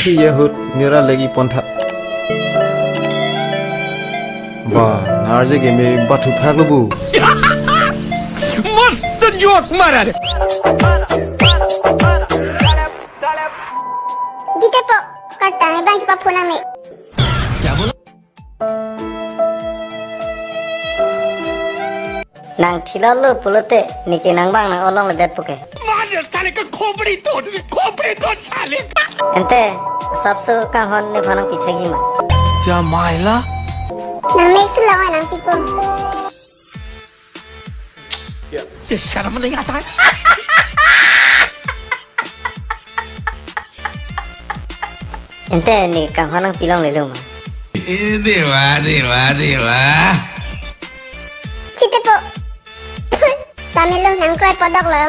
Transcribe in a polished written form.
ที่เยหุดนิราเลกีปนทับบ้านาร์เจเกมีบัตถุพักลบู मस्त जोक मारा रे Dite po, karta ni bang pa po namin. क्या बोला นางทีละลูกปุโรเตนี่กินนางบ้างนางอ้อลองเลยเด็ดปุกเก मार साले का खोपड़ी तोड़ साले เอ็นเต้ซับซูกังฮอนนี่พนังปิดเทกิมา क्या मायला Nang make sila ka ng people. ये शर्म नहीं आता है เอ็นเต้นี่กังฮอนนางปีลองเลยลูกมา देवा Dite po. Dami lo nang cry podok lo.